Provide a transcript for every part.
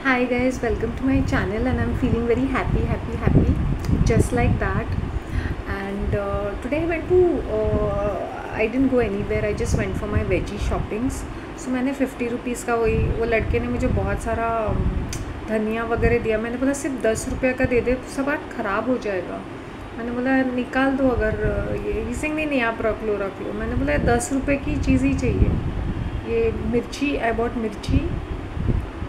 Hi guys, welcome to my channel and I'm feeling very happy just like that. And today I went to I didn't go anywhere, I just went for my veggie shoppings. So मैंने 50 rupees का वो लड़के ने मुझे बहुत सारा धनिया वगैरह दिया. मैंने बोला सिर्फ 10 रुपये का दे दे तो सब आज ख़राब हो जाएगा. मैंने बोला निकाल दो अगर ये सिंह नहीं आप रख लो. मैंने बोला 10 रुपये की चीज़ ही चाहिए. ये मिर्ची, आई बॉट मिर्ची,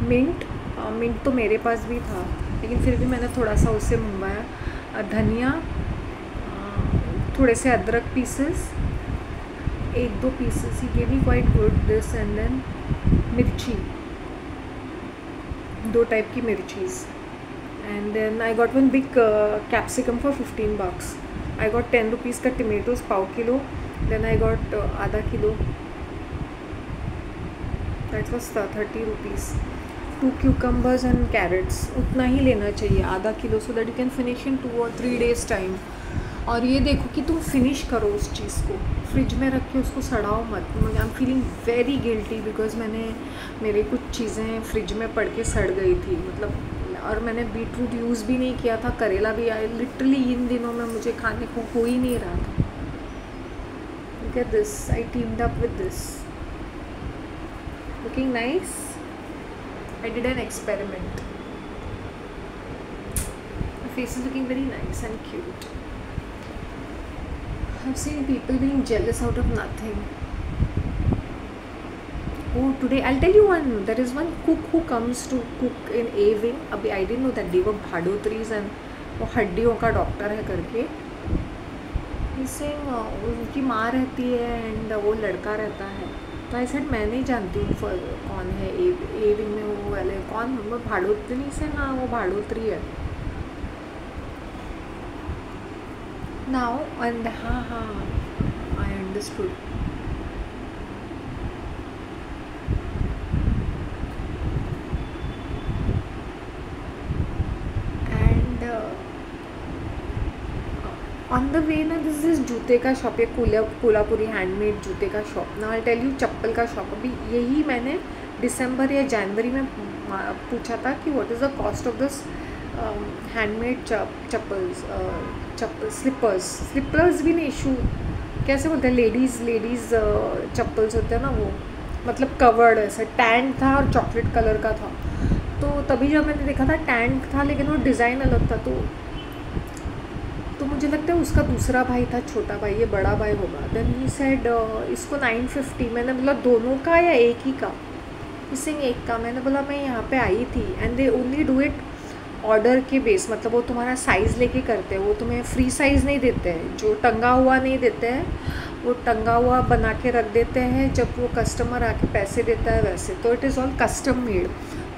मिंट. मिंट तो मेरे पास भी था लेकिन फिर भी मैंने थोड़ा सा उससे मंगवाया. धनिया, थोड़े से अदरक पीसेस, एक दो पीसेस ही gave me quite good this. And then मिर्ची, दो टाइप की मिर्चीज़. And then I got one big capsicum for 15 bucks. I got 10 rupees का टमेटोज़ पाव किलो. देन आई गॉट आधा kilo, that was 30 rupees. 2 cucumbers and carrots, उतना ही लेना चाहिए, आधा kilo, so that you can finish in 2 or 3 days time. और ये देखो कि तुम फिनिश करो उस चीज़ को, फ्रिज में रख के उसको सड़ाओ मत. I am feeling very guilty because मेरी कुछ चीज़ें फ्रिज में पड़ के सड़ गई थी, मतलब. और मैंने बीटरूट यूज़ भी नहीं किया था, करेला भी. लिटरली इन दिनों में मुझे खाने को हो ही नहीं रहा था. Look at this, I teemed up with this. Looking nice. I did an experiment. My face is looking very nice and cute. I've seen people being jealous out of nothing. Oh, today I'll tell you one. There is one cook who comes to cook in A wing. अभी I didn't know that they were भाडोत्रीज and वो हड्डियों का doctor है करके. He's saying उनकी माँ रहती है एंड वो लड़का रहता है. तो आई सेड मैं नहीं जानती हूँ कौन है ए विंग में वो वाले. कौन, वो भाड़ोत्री से ना, वो भाड़ोत्री है नाउ. एंड हाँ I understood. And on the way ना, दिस इज जूते का शॉप, ये कोल्हापुरी हैंडमेड जूते का शॉप. ना आई टेल यू, चप्पल का शॉप. अभी यही मैंने दिसंबर या जनवरी में पूछा था कि what is the cost of this handmade chappals. Slippers भी नहीं, शू कैसे बोलते हैं, लेडीज़ चप्पल्स होते हैं ना वो, मतलब कवर्ड ऐसा. टैंक था और चॉकलेट कलर का था. तो तभी जब मैंने देखा था टैंक था लेकिन वो डिज़ाइन अलग था. तो मुझे लगता है उसका दूसरा भाई था, छोटा भाई, ये बड़ा भाई होगा. देन ही सेड इसको 950. मैंने बोला दोनों का या एक ही का? इसे एक का. मैंने बोला मैं यहाँ पे आई थी and they only do it order के बेस, मतलब वो तुम्हारा साइज़ लेके करते हैं. वो तुम्हें फ्री साइज़ नहीं देते हैं, जो टंगा हुआ नहीं देते हैं, वो टंगा हुआ बना के रख देते हैं जब वो कस्टमर आके पैसे देता है वैसे. तो it is all custom made.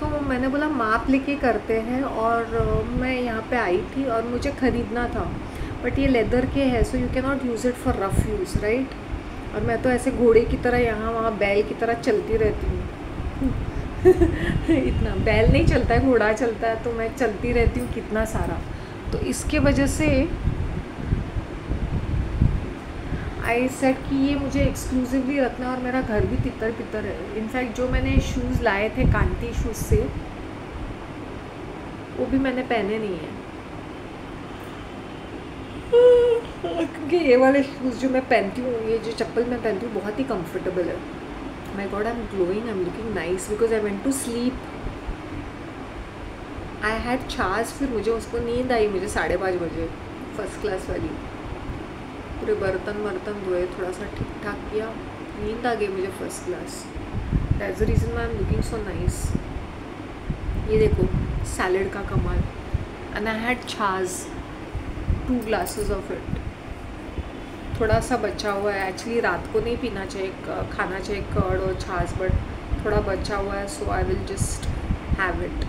तो मैंने बोला माप लेके करते हैं. और मैं यहाँ पे आई थी और मुझे ख़रीदना था, बट ये लेदर के है, so you can not use it for rough use, right. और मैं तो ऐसे घोड़े की तरह यहाँ वहाँ बैल की तरह चलती रहती हूँ. इतना बैल नहीं चलता है, घोड़ा चलता है, तो मैं चलती रहती हूँ कितना सारा. तो इसके वजह से आई सेड कि ये मुझे एक्सक्लूसिवली रखना. और मेरा घर भी तितर पितर है. इनफैक्ट जो मैंने शूज़ लाए थे कांति शूज़ से, वो भी मैंने पहने नहीं है. क्योंकि ये वाले शूज़ जो मैं पहनती हूँ, ये जो चप्पल मैं पहनती हूँ, बहुत ही कंफर्टेबल है. My god, I am glowing, I am looking nice because I went to sleep. I had chhaach, फिर मुझे उसको नींद आई, मुझे 5:30 बजे, फर्स्ट क्लास वाली. पूरे बर्तन धोए, थोड़ा सा ठीक ठाक किया, नींद आ गई मुझे first class. That's the reason I am looking so nice. ये देखो सैलड का कमाल. एंड आई हैड छाछ, 2 glasses ऑफ इट. थोड़ा सा बचा हुआ है. एक्चुअली रात को नहीं पीना चाहिए, खाना चाहिए कर्ड और छाछ, बट थोड़ा बचा हुआ है, so I will just have it.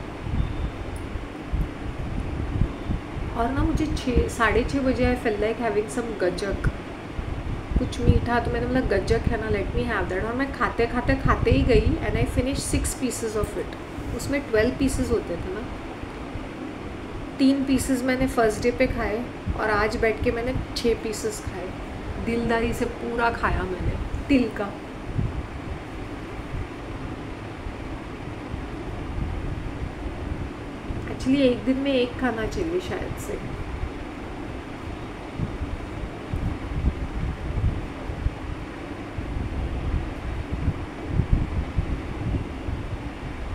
और ना मुझे 6:30 बजे I feel like having some gajak, कुछ मीठा. तो मैंने बोला गज्जक है ना, लेट मी हैव दैट. और मैं खाते ही गई and I finish 6 pieces of it. उसमें 12 pieces होते थे ना. 3 pieces मैंने फर्स्ट डे पे खाए और आज बैठ के मैंने 6 pieces खाए. दिलदारी से पूरा खाया मैंने, तिल का. एक्चुअली एक दिन में एक खाना चाहिए शायद से।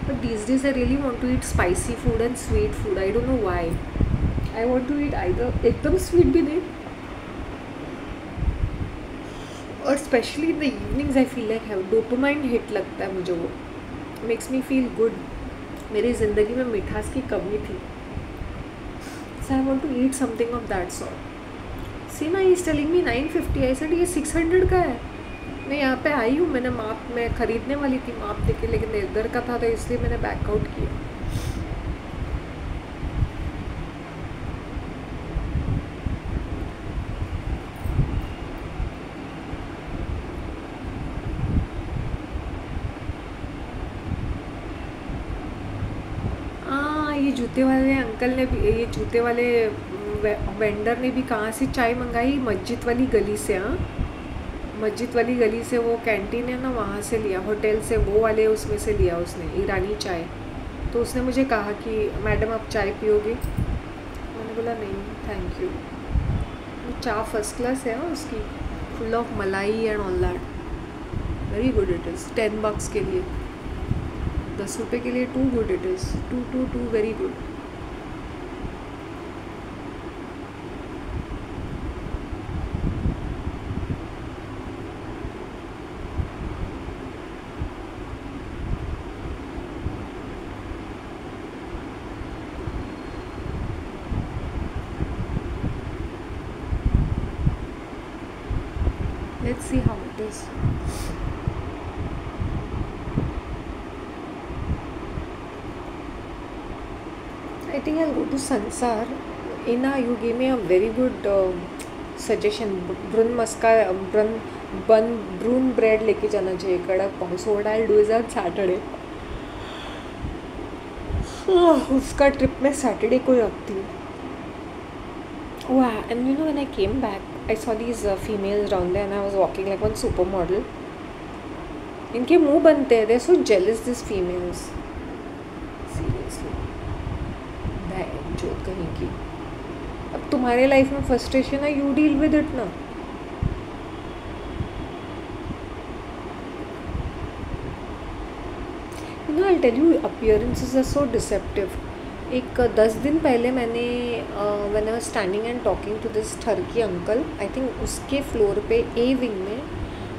But these days I really want to eat spicy food and sweet food. I don't know why. I want to eat either एकदम स्वीट भी नहीं, और specially in the evenings I feel like have dopamine hit लगता है मुझे, वो makes me feel good. मेरी ज़िंदगी में मिठास की कमी थी, so I want to eat something of that sort. See ना, he is telling me 950, I said ये 600 का है। मैं यहाँ पे आई हूँ, मैंने माप मैं ख़रीदने वाली थी माप देके, लेकिन इधर का था तो इसलिए मैंने बैकआउट किया। ये जूते वाले अंकल ने भी, ये जूते वाले वेंडर ने भी कहाँ से चाय मंगाई? मस्जिद वाली गली से। हाँ, मस्जिद वाली गली से, वो कैंटीन है ना, वहाँ से लिया, होटल से, वो वाले उसमें से लिया उसने, ईरानी चाय। तो उसने मुझे कहा कि मैडम आप चाय पियोगे? मैंने बोला नहीं थैंक यू। चाय फर्स्ट क्लास है उसकी, full of malai and all that, very good it is. 10 bucks के लिए, 10 रुपये के लिए too good it is, too very good. Let's see how it is. I think I'll go to Sansar. Ina, you gave me a very good suggestion. Brun bread लेके जाना चाहिए, कड़क पाव। So what I'll do is on Saturday, उसका trip मैं Saturday को रखती हूँ। Wow, and you know when I came back, I saw these females down there and I was walking like one supermodel. इनके मुंह बनते हैं, they're so jealous these females. Seriously, जोत कहीं की। अब तुम्हारे लाइफ में फ्रस्ट्रेशन है, you deal with it ना। You know, I'll tell you, appearances are so deceptive. एक 10 दिन पहले मैंने when I was standing and talking to this turkey uncle, I think उसके फ्लोर पे ए विंग में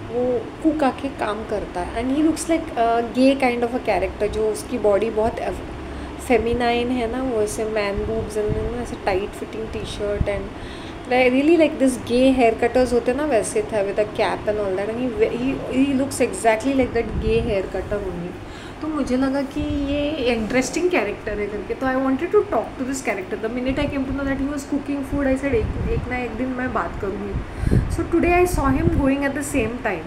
वो कुक आके काम करता है, and he looks like gay kind of a character. जो उसकी बॉडी बहुत फेमिनाइन है ना, वो ऐसे मैन बूब्स एंड ऐसे tight fitting T shirt, and I really like this gay hair cutters होते ना, वैसे था with a cap and all that, and he looks exactly like that gay hair cutter only. तो मुझे लगा कि ये इंटरेस्टिंग कैरेक्टर है करके, तो I wanted to talk to this character. The minute I came to know that he was cooking food, I said एक ना एक दिन मैं बात करूँगी। So today I saw him going at the same time.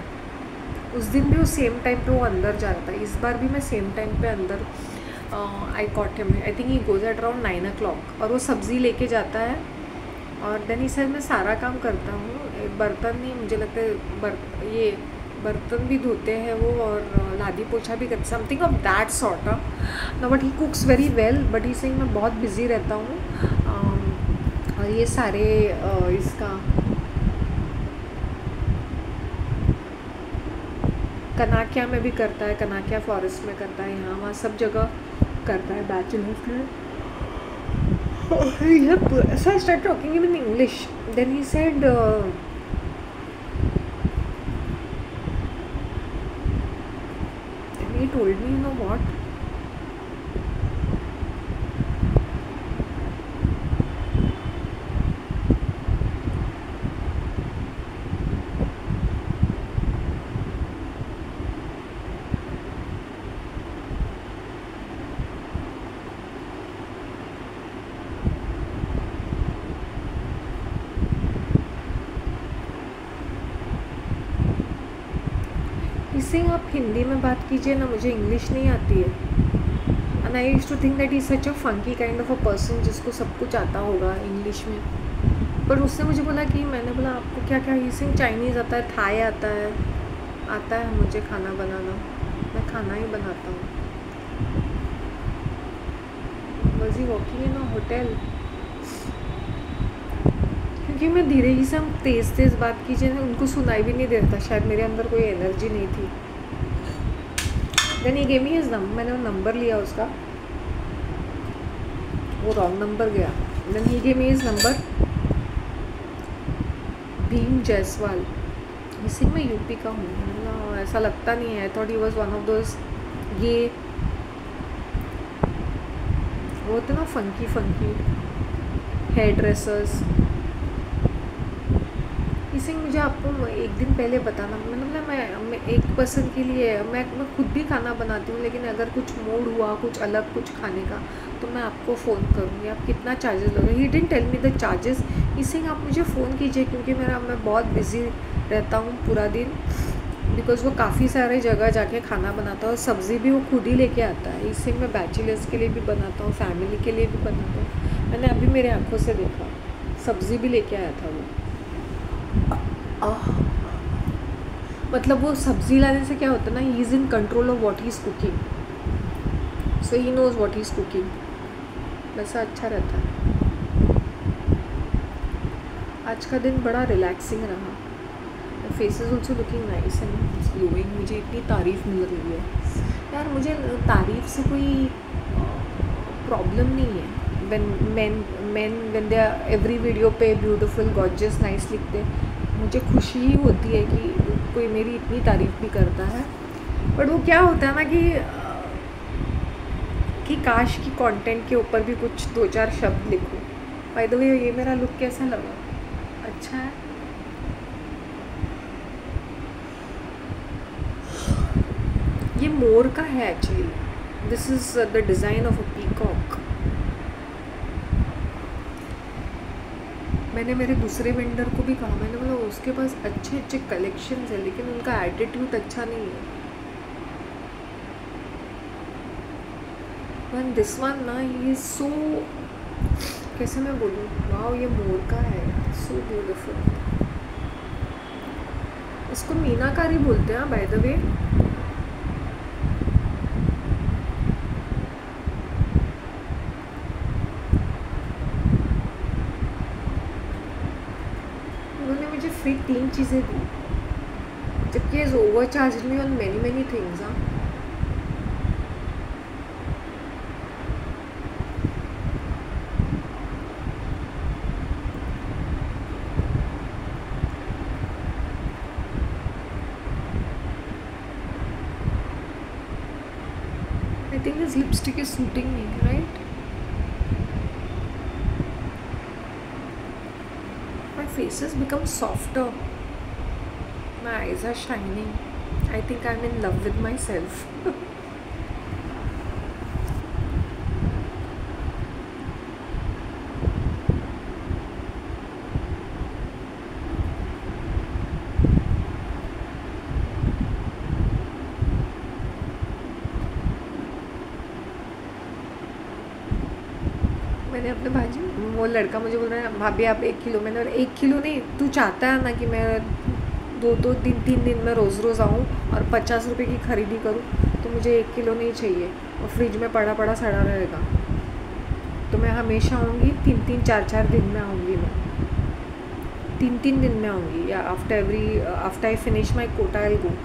उस दिन भी वो सेम टाइम पे वो अंदर जा रहा था, इस बार भी मैं सेम टाइम पे अंदर आई cot him. I think he goes at around 9 o'clock, और वो सब्ज़ी लेके जाता है, और देन ही सेड मैं सारा काम करता हूँ, बर्तन नहीं, मुझे लगता है ये बर्तन भी धोते हैं वो, और लादी पोछा भी करते, something of that sort. No, but he cooks very well, but he saying मैं बहुत बिजी रहता हूँ। और ये सारे इसका कनाकिया में भी करता है, कनाकिया फॉरेस्ट में करता है, यहाँ वहाँ सब जगह करता है बैचलर्स में। So I started talking him in English. Then he said he told me, you know what, इससे आप हिंदी में बात कीजिए ना, मुझे इंग्लिश नहीं आती है। And I used to think that is such a funky kind of a person जिसको सब कुछ आता होगा इंग्लिश में। पर उसने मुझे बोला कि, मैंने बोला आपको क्या क्या, इसे चाइनीज़ आता है, थाई आता है मुझे खाना बनाना, मैं खाना ही बनाता हूँ। बस was he walking in a hotel? क्योंकि मैं धीरे ही से हम तेज़ तेज़ बात कीजिए ना, उनको सुनाई भी नहीं देता, शायद मेरे अंदर कोई एनर्जी नहीं थी। Then he gave me his number, मैंने वो नंबर लिया उसका, वो रॉन्ग नंबर गया। Then he gave me his number, Bheem Jaiswal. इसी मैं यूपी का हूँ, मतलब ऐसा लगता नहीं है। I thought he was one of those ये वो होते ना फंकी फंकी हेयर ड्रेसर्स। इसे मुझे आपको एक दिन पहले बताना, मतलब मैं एक पर्सन के लिए मैं खुद भी खाना बनाती हूँ, लेकिन अगर कुछ मूड हुआ कुछ अलग कुछ खाने का तो मैं आपको फ़ोन करूँगी। आप कितना चार्जेस लोगे? He didn't tell me the charges. इसे आप मुझे फ़ोन कीजिए, क्योंकि मैं बहुत बिज़ी रहता हूँ पूरा दिन, बिकॉज़ वो काफ़ी सारे जगह जाके खाना बनाता है और सब्ज़ी भी वो खुद ही लेके आता है। इससे मैं बैचलर्स के लिए भी बनाता हूँ, फैमिली के लिए भी बनाता हूँ। मैंने अभी मेरे आँखों से देखा, सब्ज़ी भी लेके आया था वो। मतलब वो सब्ज़ी लाने से क्या होता है ना, he is in control of what he is cooking, so he knows what he is cooking. वैसा अच्छा रहता है। आज का दिन बड़ा रिलैक्सिंग रहा। Face is also looking nice and glowing. मुझे इतनी तारीफ़ मिल रही है यार, मुझे तारीफ़ से कोई प्रॉब्लम नहीं है। when they are every video पे ब्यूटीफुल गॉर्जियस नाइस लिखते, मुझे खुशी ही होती है कि कोई मेरी इतनी तारीफ़ भी करता है। बट वो क्या होता है ना कि काश की कंटेंट के ऊपर भी कुछ 2-4 शब्द लिखूं। बाय द वे ये मेरा लुक कैसा लगा? अच्छा है। ये मोर का है actually. This is the design of a peacock. मैंने मेरे दूसरे वेंडर को भी कहा, मैंने बोला उसके पास अच्छे अच्छे कलेक्शंस है, लेकिन उनका एटीट्यूड अच्छा नहीं है। वन दिस वन ना, ही इज़ सो, कैसे मैं बोलूँ, वाओ ये मोर का है, सो ब्यूटीफुल। इसको मीनाकारी बोलते हैं बाय द वे। उन्होंने मुझे फ्री 3 चीज़ें दी, जबकि is over charge me on many things. हाँ, I think this lipstick is suiting me, right? My face has become softer. My eyes are shining. I think I'm in love with myself. मैंने अपने भाजी, वो लड़का मुझे बोल रहा है भाभी आप 1 किलो, मैंने 1 किलो नहीं, तू चाहता है ना कि मैं 2-3 दिन में रोज़ रोज़ आऊँ और 50 रुपये की ख़रीदी करूँ, तो मुझे 1 किलो नहीं चाहिए और फ्रिज में पड़ा पड़ा सड़ा रहेगा। तो मैं हमेशा आऊँगी 3-3, 4-4 दिन में आऊँगी, मैं 3-3 दिन में आऊँगी, या after I finish my quota I go.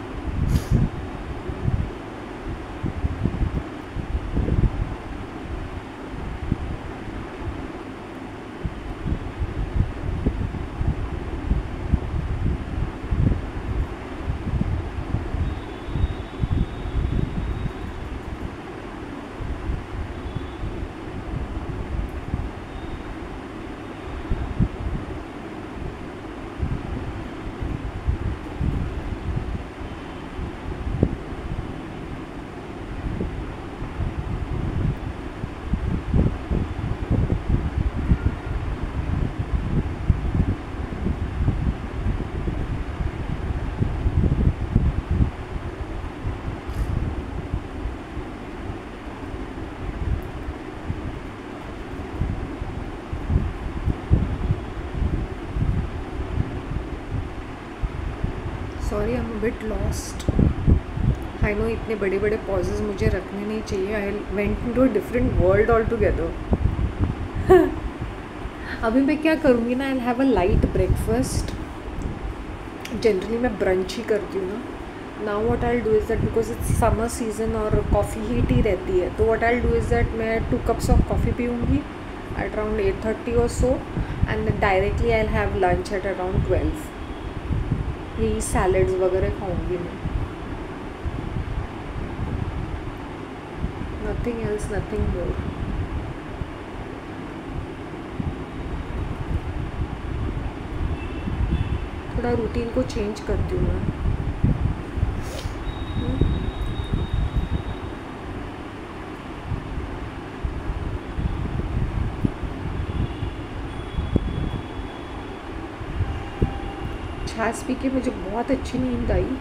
Sorry, I am a bit lost. I know इतने बड़े बड़े पॉजेज मुझे रखने नहीं चाहिए। I went into a different world all together. अभी मैं क्या करूँगी ना, I have a light breakfast. Generally मैं ब्रंच ही करती हूँ ना। Now what I do is that, because it's summer season और कॉफ़ी हीट ही रहती है, तो what I do is that मैं 2 cups ऑफ कॉफ़ी पीऊँगी एट अराउंड 8:30 और so, and directly I have lunch at around 12। यही सैलड्स वगैरह खाऊँगी मैं, नथिंग एल्स, नथिंग मोर। थोड़ा रूटीन को चेंज करती हूँ मैं। छाछ पी के मुझे बहुत अच्छी नींद आई।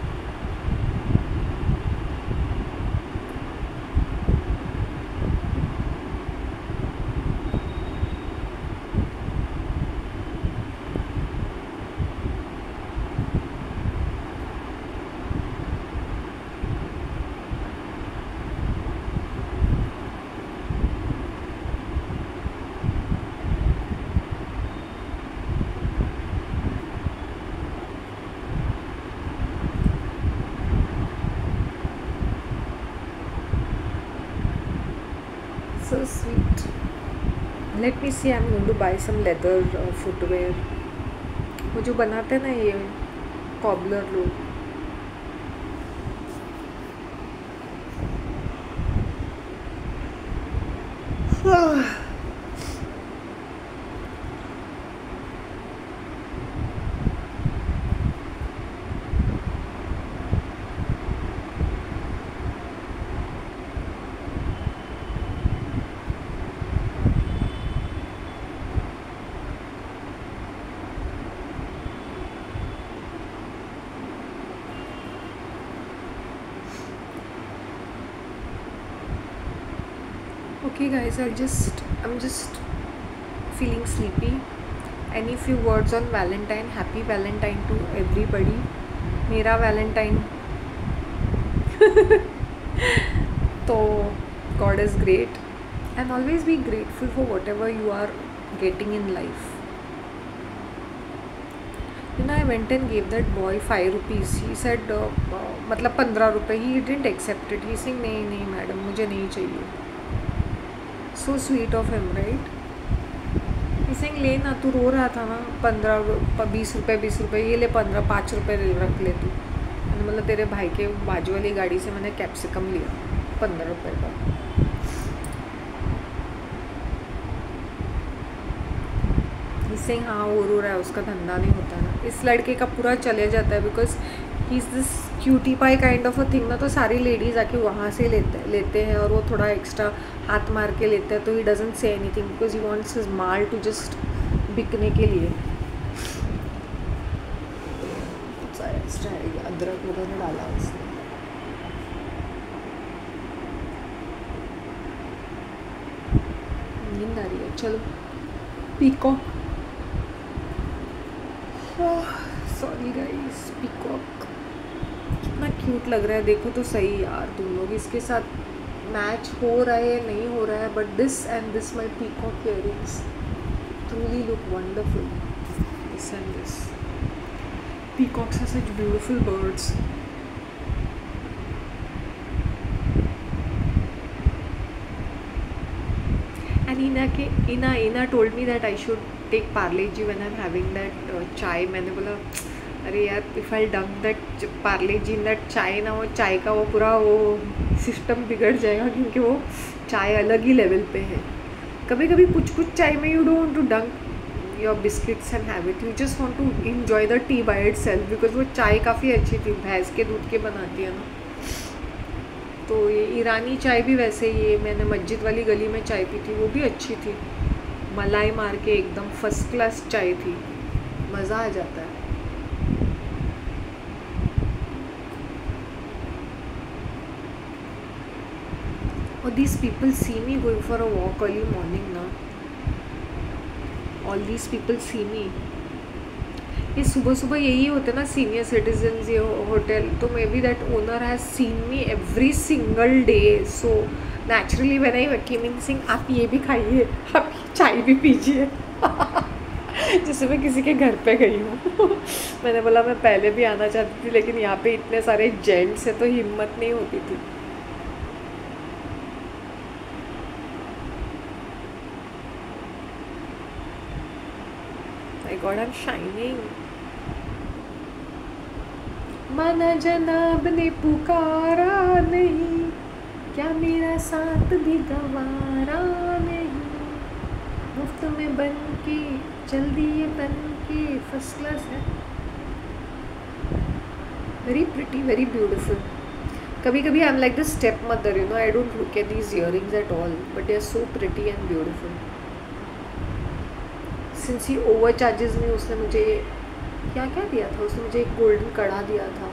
So sweet. Let me see. I'm going to buy some leather footwear. वो जो बनाते हैं ना ये कॉबलर लोग, okay guys, I'm just feeling sleepy. Any few words on Valentine? Happy Valentine to everybody. मेरा Valentine तो God is great, and always be grateful for whatever you are getting in life. You know, I went and gave that boy 5 rupees. He said मतलब 15 रुपये. He didn't accept it. He saying नहीं madam मुझे नहीं चाहिए. So sweet of him, right? He's saying ले ना, तू रो रहा था ना, 20 रुपये, ये ले 5 रुपये रख ले तू। मैंने मतलब तेरे भाई के बाजू वाली गाड़ी से मैंने कैप्सिकम लिया 15 रुपये का। He's saying हाँ वो रो रहा है, उसका धंधा नहीं होता ना। इस लड़के का पूरा चले जाता है, because he is this cutie pie kind of a thing ना, तो सारी लेडीज़ आके वहाँ से लेते हैं और वो थोड़ा एक्स्ट्रा हाथ मार के लेते हैं, तो he doesn't say anything because he wants his maal to just बिकने के लिए। एक्स्ट्रा अदरक वगैरह डाला उसने। नींद आ रही है, चलो पीकॉक। सॉरी गाइस, पीकॉक कितना क्यूट लग रहा है, देखो तो सही यार तुम लोग, इसके साथ मैच हो रहा है नहीं हो रहा है, but this and this my peacock earrings truly look wonderful. This and this. Peacocks are such beautiful birds. And Ina told me that I should take Parle-G when I'm having that chai. मैंने बोला अरे यार, if I dunk that Parle-G in that chai ना, वो चाय का वो पूरा वो सिस्टम बिगड़ जाएगा, क्योंकि वो चाय अलग ही लेवल पे है। कभी कभी कुछ चाय में you don't want to dunk your biscuits and have it, you just want to enjoy the tea by itself, because वो चाय काफ़ी अच्छी थी, भैंस के दूध के बनाती है ना। तो ये ईरानी चाय भी वैसे ही, मैंने मस्जिद वाली गली में चाय पी थी, वो भी अच्छी थी, मलाई मार के एकदम फर्स्ट क्लास चाय थी, मज़ा आ जाता है। और these people see me going for a walk early morning ना, all these people see me। ये सुबह सुबह यही होते ना सीनियर सिटीजन्स, ये होटल, तो maybe that owner has seen me every single day, so naturally when I came in sing आप ये भी खाइए, आप ये चाय भी पीजिए। जैसे मैं किसी के घर पे गई हूँ। मैंने बोला मैं पहले भी आना चाहती थी, लेकिन यहाँ पे इतने सारे जेंट्स है तो हिम्मत नहीं होती थी। My god, I M shining. माना जनाब ने पुकारा नहीं, क्या मेरा साथ भी गवारा नहीं, मुफ्त में बन के चल दिए बन के, फर्स्ट क्लास है। Very pretty, very beautiful. कभी कभी I am like the step mother, you know, I don't look at these earrings at all, but they are so pretty and beautiful. Since he overcharges में उसने मुझे क्या क्या दिया था, उसने मुझे एक गोल्डन कड़ा दिया था,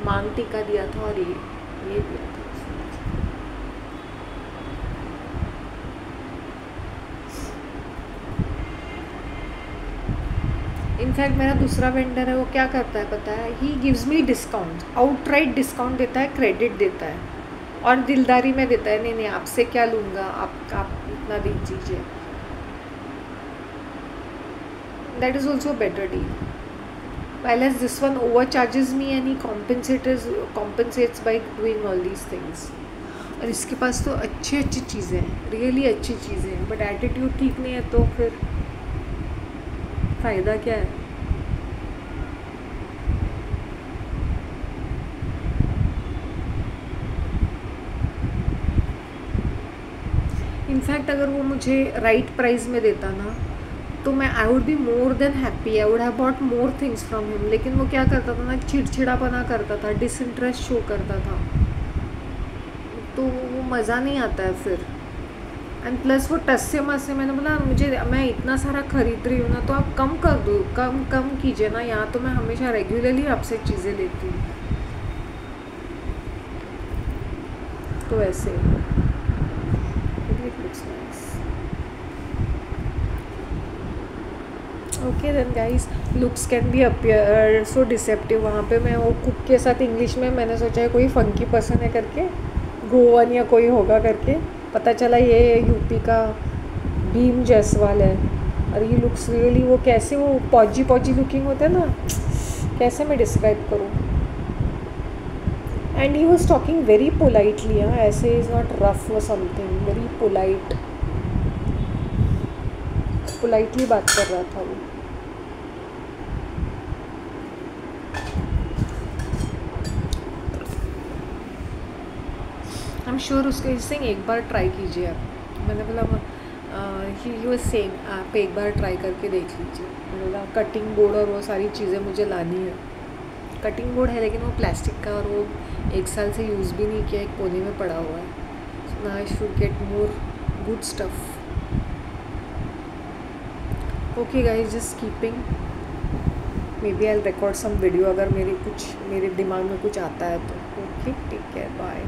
मांग टीका दिया था, और ये दिया था। इनफैक्ट मेरा दूसरा वेंडर है, वो क्या करता है पता है, he gives me discount, outright discount देता है, क्रेडिट देता है, और दिलदारी में देता है, नहीं नहीं आपसे क्या लूँगा, आप इतना दीजिए। That is also better deal. while as this one overcharges me and he compensates by doing all these things। और इसके पास तो अच्छी अच्छी चीज़ें हैं, रियली अच्छी चीज़ें हैं, बट एटीट्यूड ठीक नहीं है तो फिर फ़ायदा क्या है। इनफैक्ट अगर वो मुझे राइट प्राइस में देता ना, तो मैं I would be more than happy, I would have bought more things from him. लेकिन वो क्या करता था ना, चिड़चिड़ापना करता था, डिसइंटरेस्ट शो करता था, तो वो मज़ा नहीं आता है फिर। एंड प्लस वो टस से मस से, मैंने बोला मैं इतना सारा खरीद रही हूँ ना, तो आप कम कर दो, कम कीजिए ना, यहाँ तो मैं हमेशा रेगुलरली आपसे चीज़ें लेती हूँ, तो ऐसे। Okay then guys, looks can be appear so deceptive. वहाँ पे मैं वो कुक के साथ इंग्लिश में मैंने सोचा है कोई फंकी पर्सन है करके, गोवन या कोई होगा करके, पता चला ये यूपी का भीम जायसवाल है। और ये लुक्स रियली, वो कैसे वो पौजी लुकिंग होता है ना, कैसे मैं डिस्क्राइब करूँ। And he was talking very politely, हाँ, ऐसे इज़ नॉट रफ और समथिंग, वेरी पोलाइटली बात कर रहा था वो। आई एम श्योर उसके सिंग एक बार ट्राई कीजिए आप। मैंने बोला ही वाज सेइंग आप एक बार ट्राई करके देख लीजिए। मैंने बोला कटिंग बोर्ड और वो सारी चीज़ें मुझे लानी है। कटिंग बोर्ड है लेकिन वो प्लास्टिक का, और वो 1 साल से यूज़ भी नहीं किया, एक कोने में पड़ा हुआ है। So now I should get more good stuff. Okay guys, just keeping, maybe I record some video अगर मेरे दिमाग में कुछ आता है तो। Okay, take care, bye.